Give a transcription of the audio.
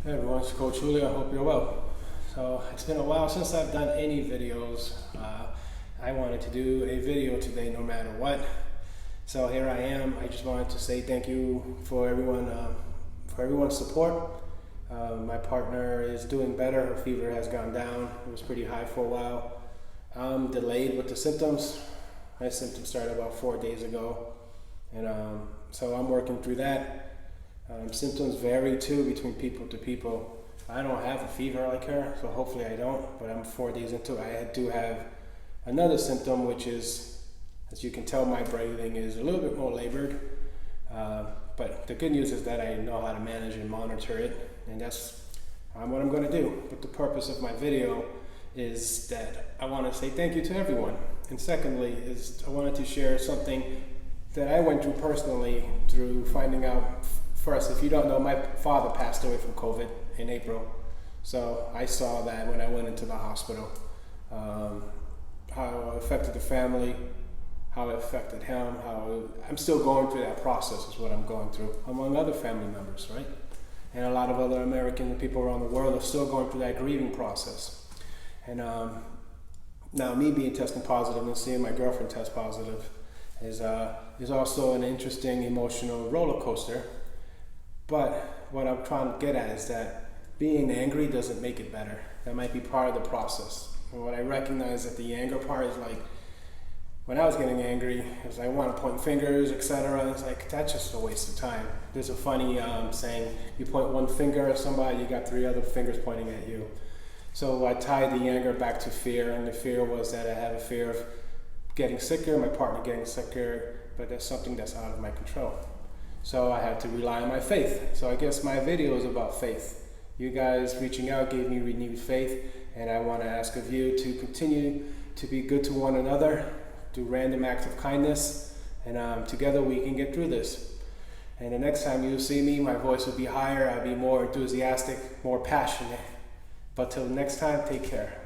Hey everyone, it's Coach Julio. I hope you're well. So it's been a while since I've done any videos. I wanted to do a video today no matter what. So here I am. I just wanted to say thank you for everyone's support. My partner is doing better. Her fever has gone down. It was pretty high for a while. I'm delayed with the symptoms. My symptoms started about 4 days ago. And so I'm working through that. Symptoms vary too between people to people. I don't have a fever like her, so hopefully I don't, but I'm 4 days into it. I do have another symptom, which is, as you can tell, my breathing is a little bit more labored. But the good news is that I know how to manage and monitor it, and that's what I'm going to do. But the purpose of my video is that I want to say thank you to everyone. And secondly, is I wanted to share something that I went through personally through finding out. First, if you don't know, my father passed away from COVID in April. So I saw that when I went into the hospital, how it affected the family, how it affected him, I'm still going through that process is what I'm going through, among other family members, right? And a lot of other American people around the world are still going through that grieving process. And now me being testing positive and seeing my girlfriend test positive is also an interesting emotional roller coaster. But what I'm trying to get at is that being angry doesn't make it better. That might be part of the process. And what I recognize that the anger part is like, when I was getting angry, it was like I want to point fingers, etc. It's like, that's just a waste of time. There's a funny saying, you point one finger at somebody, you got 3 other fingers pointing at you. So I tied the anger back to fear, and the fear was that I have a fear of getting sicker, my partner getting sicker, but that's something that's out of my control. So I had to rely on my faith. So I guess my video is about faith. You guys reaching out gave me renewed faith, and I want to ask of you to continue to be good to one another, do random acts of kindness, and together we can get through this. And the next time you see me, my voice will be higher, I'll be more enthusiastic, more passionate. But till next time, take care.